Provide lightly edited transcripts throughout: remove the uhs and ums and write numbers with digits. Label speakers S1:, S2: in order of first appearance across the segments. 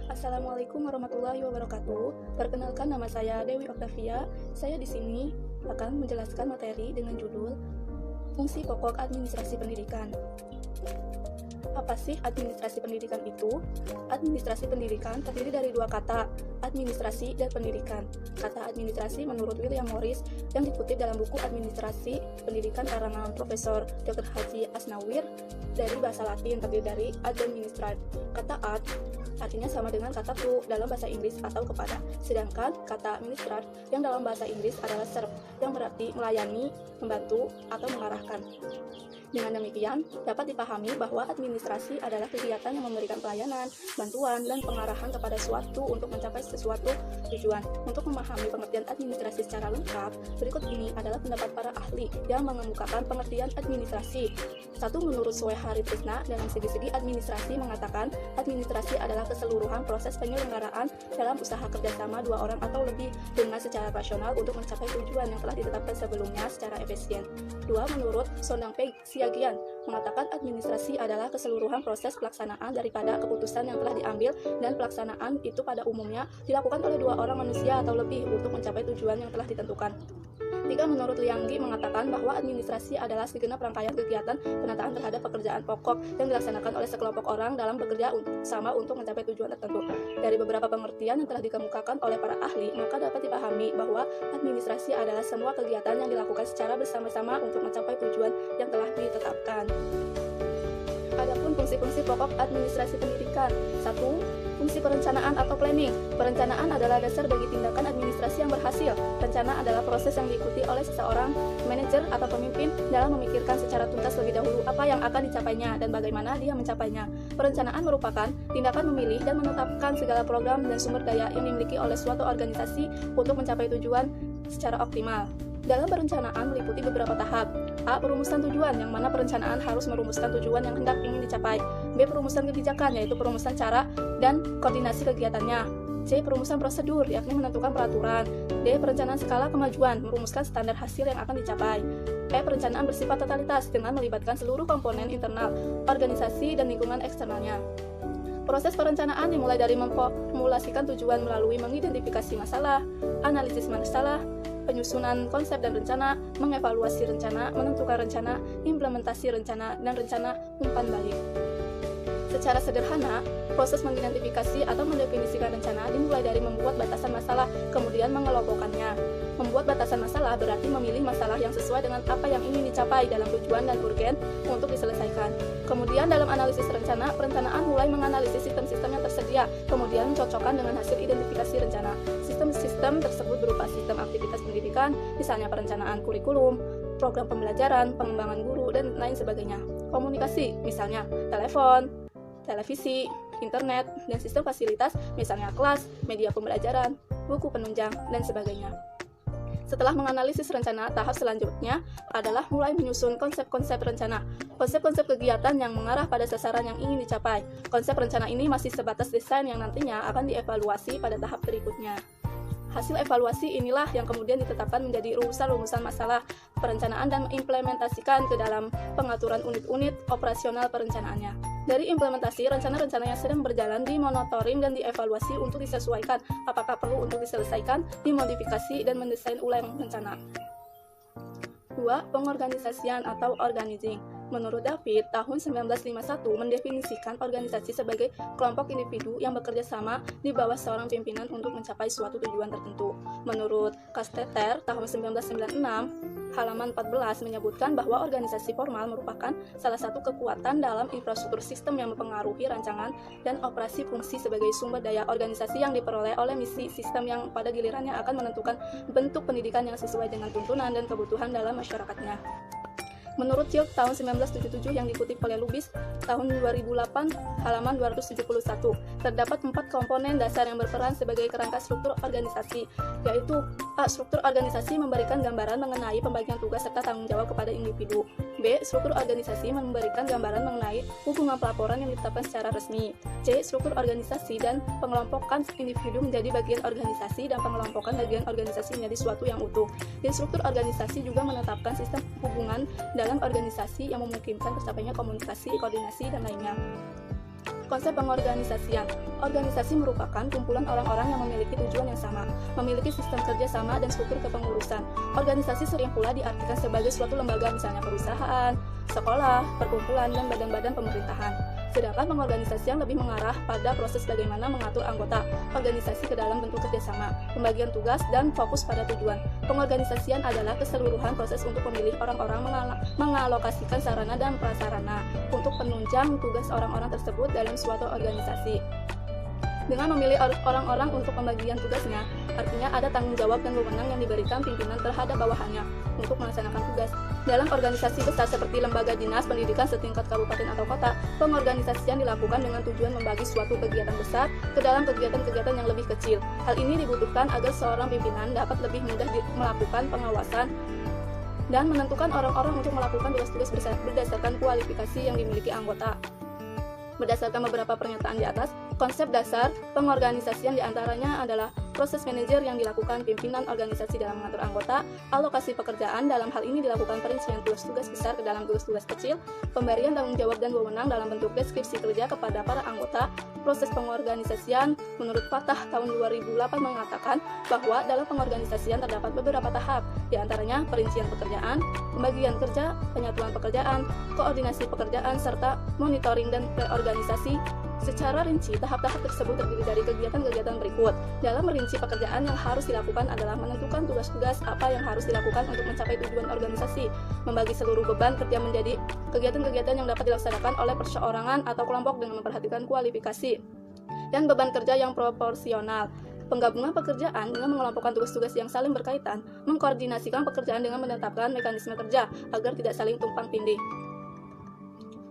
S1: Assalamualaikum warahmatullahi wabarakatuh. Perkenalkan, nama saya Dewi Oktavia. Saya di sini akan menjelaskan materi dengan judul Fungsi Pokok Administrasi Pendidikan. Apa sih administrasi pendidikan itu? Administrasi pendidikan terdiri dari dua kata, administrasi dan pendidikan. Kata administrasi menurut William Morris yang dikutip dalam buku Administrasi Pendidikan karangan Profesor Dr. Haji Asnawir dari bahasa Latin terdiri dari administrat. Kata ad artinya sama dengan kata to dalam bahasa Inggris atau kepada. Sedangkan kata administrat yang dalam bahasa Inggris adalah serve yang berarti melayani, membantu, atau mengarahkan. Dengan demikian, dapat dipahami bahwa administrasi adalah kegiatan yang memberikan pelayanan, bantuan, dan pengarahan kepada suatu untuk mencapai sesuatu tujuan. Untuk memahami pengertian administrasi secara lengkap, berikut ini adalah pendapat para ahli yang mengemukakan pengertian administrasi. Satu, menurut Soe Haritrisna, dalam segi-segi administrasi mengatakan, administrasi adalah keseluruhan proses penyelenggaraan dalam usaha kerjasama dua orang atau lebih dengan secara rasional untuk mencapai tujuan yang telah ditetapkan sebelumnya secara efisien. Dua, menurut Sondang P. Siagian mengatakan administrasi adalah keseluruhan proses pelaksanaan daripada keputusan yang telah diambil dan pelaksanaan itu pada umumnya dilakukan oleh dua orang manusia atau lebih untuk mencapai tujuan yang telah ditentukan. Tiga, menurut Lianggi mengatakan bahwa administrasi adalah segenap rangkaian kegiatan penataan terhadap pekerjaan pokok yang dilaksanakan oleh sekelompok orang dalam bekerja sama untuk mencapai tujuan tertentu. Dari beberapa pengertian yang telah dikemukakan oleh para ahli, maka dapat dipahami bahwa administrasi adalah semua kegiatan yang dilakukan secara bersama-sama untuk mencapai tujuan yang telah ditetapkan. Adapun fungsi-fungsi pokok administrasi pendidikan. 1. Fungsi perencanaan atau planning. Perencanaan adalah dasar bagi tindakan administrasi yang berhasil. Rencana adalah proses yang diikuti oleh seseorang, manajer atau pemimpin dalam memikirkan secara tuntas lebih dahulu apa yang akan dicapainya dan bagaimana dia mencapainya. Perencanaan merupakan tindakan memilih dan menetapkan segala program dan sumber daya yang dimiliki oleh suatu organisasi untuk mencapai tujuan secara optimal. Dalam perencanaan meliputi beberapa tahap. A. Perumusan tujuan, yang mana perencanaan harus merumuskan tujuan yang hendak ingin dicapai. B. Perumusan kebijakan, yaitu perumusan cara dan koordinasi kegiatannya. C. Perumusan prosedur, yakni menentukan peraturan. D. Perencanaan skala kemajuan, merumuskan standar hasil yang akan dicapai. E. Perencanaan bersifat totalitas, dengan melibatkan seluruh komponen internal, organisasi, dan lingkungan eksternalnya. Proses perencanaan dimulai dari memformulasikan tujuan melalui mengidentifikasi masalah, analisis masalah, penyusunan konsep dan rencana, mengevaluasi rencana, menentukan rencana, implementasi rencana, dan rencana umpan balik. Secara sederhana, proses mengidentifikasi atau mendefinisikan rencana dimulai dari membuat batasan masalah, kemudian mengelompokkannya. Membuat batasan masalah berarti memilih masalah yang sesuai dengan apa yang ingin dicapai dalam tujuan dan urgen untuk diselesaikan. Kemudian dalam analisis rencana, perencanaan mulai menganalisis sistem-sistem yang tersedia, kemudian mencocokkan dengan hasil identifikasi rencana. Sistem-sistem tersebut berupa sistem aktivitas pendidikan, misalnya perencanaan kurikulum, program pembelajaran, pengembangan guru, dan lain sebagainya. Komunikasi, misalnya telepon, televisi, internet, dan sistem fasilitas, misalnya kelas, media pembelajaran, buku penunjang, dan sebagainya. Setelah menganalisis rencana, tahap selanjutnya adalah mulai menyusun konsep-konsep rencana. Konsep-konsep kegiatan yang mengarah pada sasaran yang ingin dicapai. Konsep rencana ini masih sebatas desain yang nantinya akan dievaluasi pada tahap berikutnya. Hasil evaluasi inilah yang kemudian ditetapkan menjadi rumusan-rumusan masalah perencanaan dan mengimplementasikan ke dalam pengaturan unit-unit operasional perencanaannya. Dari implementasi, rencana-rencana yang sedang berjalan dimonitoring dan dievaluasi untuk disesuaikan apakah perlu untuk diselesaikan, dimodifikasi, dan mendesain ulang rencana. 2. Pengorganisasian atau organizing. Menurut David, tahun 1951 mendefinisikan organisasi sebagai kelompok individu yang bekerja sama di bawah seorang pimpinan untuk mencapai suatu tujuan tertentu. Menurut Castetter, tahun 1996, halaman 14 menyebutkan bahwa organisasi formal merupakan salah satu kekuatan dalam infrastruktur sistem yang mempengaruhi rancangan dan operasi fungsi sebagai sumber daya organisasi yang diperoleh oleh misi sistem yang pada gilirannya akan menentukan bentuk pendidikan yang sesuai dengan tuntunan dan kebutuhan dalam masyarakatnya. Menurut Tilk tahun 1977 yang dikutip oleh Lubis tahun 2008 halaman 271, terdapat 4 komponen dasar yang berperan sebagai kerangka struktur organisasi, yaitu A. Struktur organisasi memberikan gambaran mengenai pembagian tugas serta tanggung jawab kepada individu. B. Struktur organisasi memberikan gambaran mengenai hubungan pelaporan yang ditetapkan secara resmi. C. Struktur organisasi dan pengelompokan individu menjadi bagian organisasi dan pengelompokan bagian organisasi menjadi suatu yang utuh. D. Struktur organisasi juga menetapkan sistem hubungan dalam organisasi yang memungkinkan tercapainya komunikasi, koordinasi, dan lainnya. Konsep pengorganisasian. Organisasi merupakan kumpulan orang-orang yang memiliki tujuan yang sama, memiliki sistem kerja sama dan struktur kepengurusan. Organisasi sering pula diartikan sebagai suatu lembaga, misalnya perusahaan, sekolah, perkumpulan, dan badan-badan pemerintahan. Sedangkan pengorganisasian lebih mengarah pada proses bagaimana mengatur anggota organisasi ke dalam bentuk kerjasama, pembagian tugas, dan fokus pada tujuan. Pengorganisasian adalah keseluruhan proses untuk memilih orang-orang, mengalokasikan sarana dan prasarana untuk penunjang tugas orang-orang tersebut dalam suatu organisasi. Dengan memilih orang-orang untuk pembagian tugasnya, artinya ada tanggung jawab dan wewenang yang diberikan pimpinan terhadap bawahannya untuk melaksanakan tugas. Dalam organisasi besar seperti lembaga dinas pendidikan setingkat kabupaten atau kota, pengorganisasian dilakukan dengan tujuan membagi suatu kegiatan besar ke dalam kegiatan-kegiatan yang lebih kecil. Hal ini dibutuhkan agar seorang pimpinan dapat lebih mudah melakukan pengawasan dan menentukan orang-orang untuk melakukan tugas-tugas besar berdasarkan kualifikasi yang dimiliki anggota. Berdasarkan beberapa pernyataan di atas, konsep dasar pengorganisasian diantaranya adalah proses manajer yang dilakukan pimpinan organisasi dalam mengatur anggota, alokasi pekerjaan, dalam hal ini dilakukan perincian tugas-tugas besar ke dalam tugas-tugas kecil, pemberian tanggung jawab dan wewenang dalam bentuk deskripsi kerja kepada para anggota. Proses pengorganisasian menurut Fatah tahun 2008 mengatakan bahwa dalam pengorganisasian terdapat beberapa tahap, diantaranya perincian pekerjaan, pembagian kerja, penyatuan pekerjaan, koordinasi pekerjaan, serta monitoring dan reorganisasi. Secara rinci, tahap-tahap tersebut terdiri dari kegiatan-kegiatan berikut. Dalam merinci pekerjaan yang harus dilakukan adalah menentukan tugas-tugas apa yang harus dilakukan untuk mencapai tujuan organisasi, membagi seluruh beban kerja menjadi kegiatan-kegiatan yang dapat dilaksanakan oleh perseorangan atau kelompok dengan memperhatikan kualifikasi dan beban kerja yang proporsional. Penggabungan pekerjaan dengan mengelompokkan tugas-tugas yang saling berkaitan, mengkoordinasikan pekerjaan dengan menetapkan mekanisme kerja agar tidak saling tumpang tindih.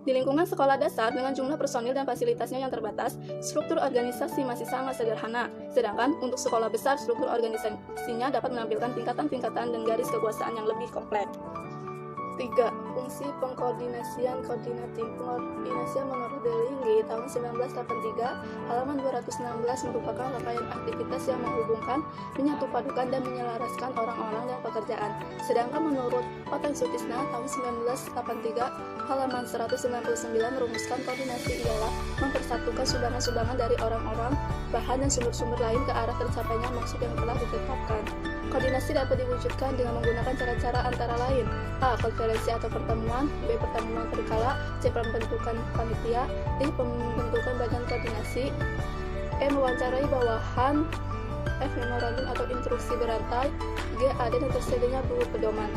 S1: Di lingkungan sekolah dasar dengan jumlah personil dan fasilitasnya yang terbatas, struktur organisasi masih sangat sederhana. Sedangkan untuk sekolah besar, struktur organisasinya dapat menampilkan tingkatan-tingkatan dan garis kekuasaan yang lebih kompleks. 3. Fungsi pengkoordinasian koordinatif. Pengkoordinasian menurut Delinggi tahun 1983 halaman 216 merupakan rangkaian aktivitas yang menghubungkan, menyatupadukan dan menyelaraskan orang-orang dan pekerjaan. Sedangkan menurut Oteng Sutisna tahun 1983 halaman 199 merumuskan koordinasi ialah mempersatukan sumbangan-sumbangan dari orang-orang, bahan dan sumber-sumber lain ke arah tercapainya maksud yang telah ditetapkan. Koordinasi dapat diwujudkan dengan menggunakan cara-cara antara lain: A. Konferensi atau pertemuan, B. Pertemuan berkala, C. Pembentukan panitia, D. Pembentukan badan koordinasi, E. Mewawancarai bawahan, F. Memorandum atau instruksi berantai, G. Ada dan tersedianya buku pedoman.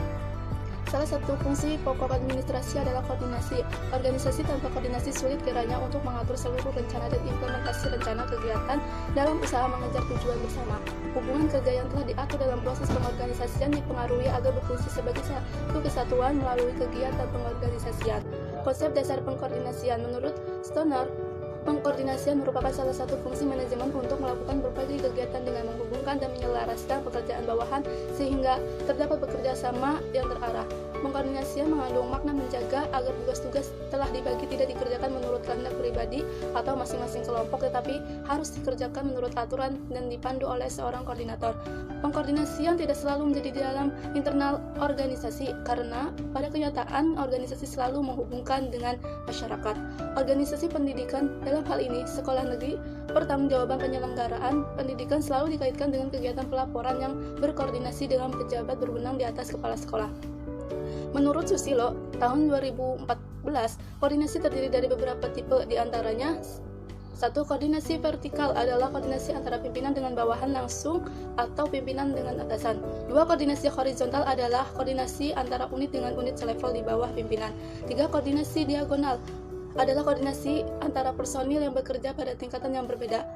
S1: Salah satu fungsi pokok administrasi adalah koordinasi. Organisasi tanpa koordinasi sulit kiranya untuk mengatur seluruh rencana dan implementasi rencana kegiatan dalam usaha mengejar tujuan bersama. Hubungan kerja yang telah diatur dalam proses pengorganisasian dipengaruhi agar berfungsi sebagai satu kesatuan melalui kegiatan pengorganisasian. Konsep dasar pengkoordinasian menurut Stoner, pengkoordinasian merupakan salah satu fungsi manajemen untuk melakukan berbagai kegiatan dengan menghubungkan dan menyelaraskan pekerjaan bawahan sehingga terdapat bekerja sama yang terarah. Pengkoordinasian mengandung makna menjaga agar tugas-tugas telah dibagi tidak dikerjakan menurut kehendak pribadi atau masing-masing kelompok, tetapi harus dikerjakan menurut aturan dan dipandu oleh seorang koordinator. Pengkoordinasian tidak selalu menjadi di dalam internal organisasi karena pada kenyataan organisasi selalu menghubungkan dengan masyarakat. Organisasi pendidikan, dalam hal ini sekolah negeri, pertanggungjawaban penyelenggaraan pendidikan selalu dikaitkan dengan kegiatan pelaporan yang berkoordinasi dengan pejabat berwenang di atas kepala sekolah. Menurut Susilo, tahun 2014, koordinasi terdiri dari beberapa tipe, diantaranya 1. Koordinasi vertikal adalah koordinasi antara pimpinan dengan bawahan langsung atau pimpinan dengan atasan. 2. Koordinasi horizontal adalah koordinasi antara unit dengan unit selevel di bawah pimpinan. 3. Koordinasi diagonal adalah koordinasi antara personil yang bekerja pada tingkatan yang berbeda.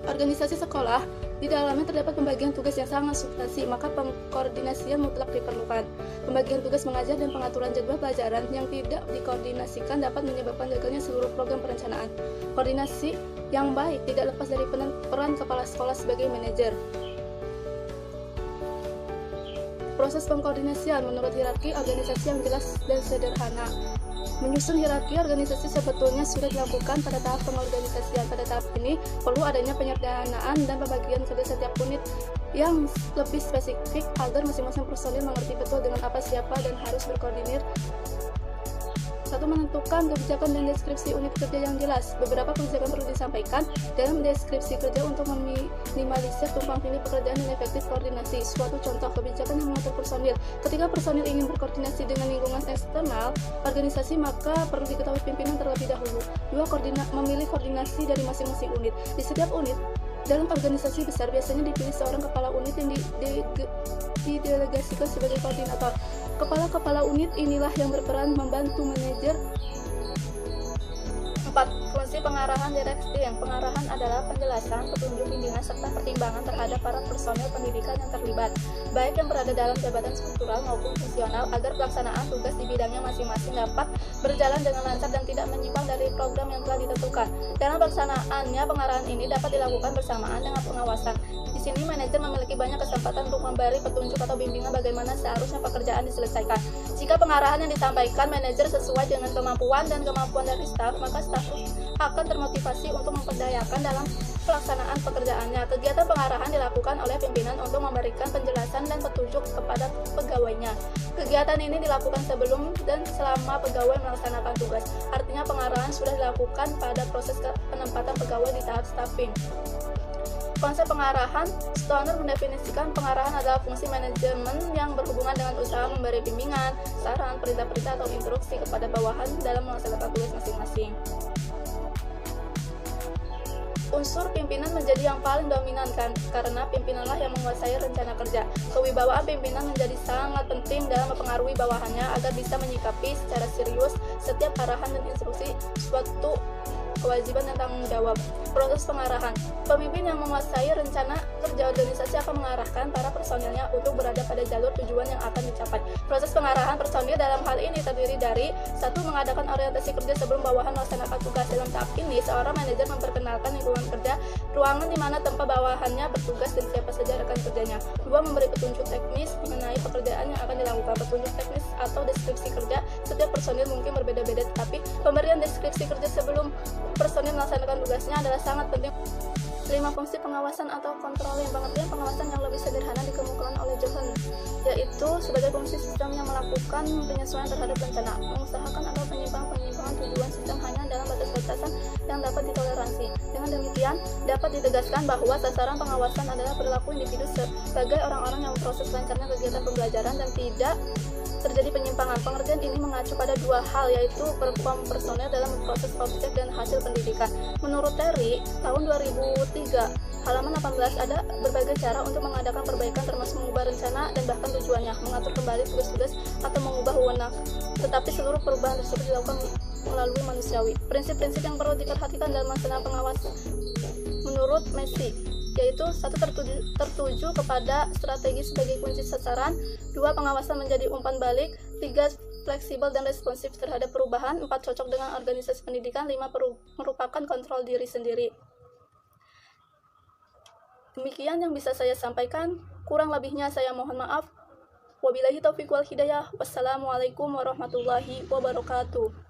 S1: Organisasi sekolah, di dalamnya terdapat pembagian tugas yang sangat substansi, maka pengkoordinasian mutlak diperlukan. Pembagian tugas mengajar dan pengaturan jadwal pelajaran yang tidak dikoordinasikan dapat menyebabkan gagalnya seluruh program perencanaan. Koordinasi yang baik tidak lepas dari peran kepala sekolah sebagai manajer. Proses pengkoordinasian menurut hierarki organisasi yang jelas dan sederhana. Menyusun hierarki organisasi sebetulnya sudah dilakukan pada tahap pengorganisasian. Pada tahap ini perlu adanya penyederhanaan dan pembagian kerja setiap unit yang lebih spesifik agar masing-masing personil mengerti betul dengan apa, siapa, dan harus berkoordinir 1. Menentukan kebijakan dan deskripsi unit kerja yang jelas. Beberapa kebijakan perlu disampaikan dalam deskripsi kerja untuk meminimalisir tumpang tindih pekerjaan dan efektif koordinasi. Suatu contoh kebijakan yang mengatur personil. Ketika personil ingin berkoordinasi dengan lingkungan eksternal organisasi, maka perlu diketahui pimpinan terlebih dahulu. 2. Memilih koordinasi dari masing-masing unit. Di setiap unit dalam organisasi besar biasanya dipilih seorang kepala unit yang didelegasikan sebagai koordinator. Kepala-kepala unit inilah yang berperan membantu manajer. 4. Fungsi pengarahan direksi. Pengarahan adalah penjelasan, petunjuk, bimbingan, serta pertimbangan terhadap para personel pendidikan yang terlibat, baik yang berada dalam jabatan struktural maupun fungsional, agar pelaksanaan tugas di bidangnya masing-masing dapat berjalan dengan lancar dan tidak menyimpang dari program yang telah ditentukan. Dalam pelaksanaannya, pengarahan ini dapat dilakukan bersamaan dengan pengawasan. Di sini, manajer memiliki banyak kesempatan untuk memberi petunjuk atau bimbingan bagaimana seharusnya pekerjaan diselesaikan. Jika pengarahan yang disampaikan manajer sesuai dengan kemampuan dari staf, maka staf akan termotivasi untuk memperdayakan dalam pelaksanaan pekerjaannya. Kegiatan pengarahan dilakukan oleh pimpinan untuk memberikan penjelasan dan petunjuk kepada pegawainya. Kegiatan ini dilakukan sebelum dan selama pegawai melaksanakan tugas. Artinya pengarahan sudah dilakukan pada proses penempatan pegawai di tahap staffing. Konsep pengarahan, Stoner mendefinisikan pengarahan adalah fungsi manajemen yang berhubungan dengan usaha memberi bimbingan, saran, perintah-perintah atau instruksi kepada bawahan dalam melaksanakan tugas masing-masing. Unsur pimpinan menjadi yang paling dominan karena pimpinanlah yang menguasai rencana kerja. Kewibawaan pimpinan menjadi sangat penting dalam mempengaruhi bawahannya agar bisa menyikapi secara serius setiap arahan dan instruksi suatu kewajiban dan tanggung jawab. Proses pengarahan. Pemimpin yang menguasai rencana kerja organisasi akan mengarahkan para personilnya untuk berada pada jalur tujuan yang akan dicapai. Proses pengarahan personil dalam hal ini terdiri dari 1. Mengadakan orientasi kerja sebelum bawahan melaksanakan tugas. Dalam tahap ini, seorang manajer memperkenalkan lingkungan kerja, ruangan di mana tempat bawahannya bertugas dan siapa saja rekan kerjanya. 2. Memberi petunjuk teknis mengenai pekerjaan yang akan dilakukan. Petunjuk teknis atau deskripsi kerja setiap personil mungkin berbeda-beda, tetapi pemberian deskripsi kerja sebelum personil melaksanakan tugasnya adalah sangat penting. 5. Fungsi pengawasan atau kontrol. Pengertian pengawasan yang lebih sederhana dikemukakan oleh Johan, yaitu sebagai fungsi sistem yang melakukan penyesuaian terhadap rencana, mengusahakan agar penyimpangan tujuan sistem hanya dalam batas-batasan yang dapat ditoleransi. Dengan demikian, dapat ditegaskan bahwa sasaran pengawasan adalah perilaku individu sebagai orang-orang yang memproses lancarnya kegiatan pembelajaran dan tidak terjadi penyimpangan. Pengertian ini mengacu pada 2 hal, yaitu performa personel dalam memproses objek dan hasil pendidikan. Menurut Terry, tahun 2003, halaman 18, ada berbagai cara untuk mengadakan perbaikan termasuk mengubah rencana dan bahkan tujuannya, mengatur kembali tugas-tugas atau mengubah wewenang. Tetapi seluruh perubahan tersebut dilakukan melalui manusiawi. Prinsip-prinsip yang perlu diperhatikan dalam melaksanakan pengawasan menurut Messi, yaitu 1. Tertuju kepada strategi sebagai kunci sasaran. 2. Pengawasan menjadi umpan balik. 3. Fleksibel dan responsif terhadap perubahan. 4. Cocok dengan organisasi pendidikan. 5. Merupakan kontrol diri sendiri. Demikian yang bisa saya sampaikan, kurang lebihnya saya mohon maaf. Wabillahi taufiq wal hidayah. Wassalamualaikum warahmatullahi wabarakatuh.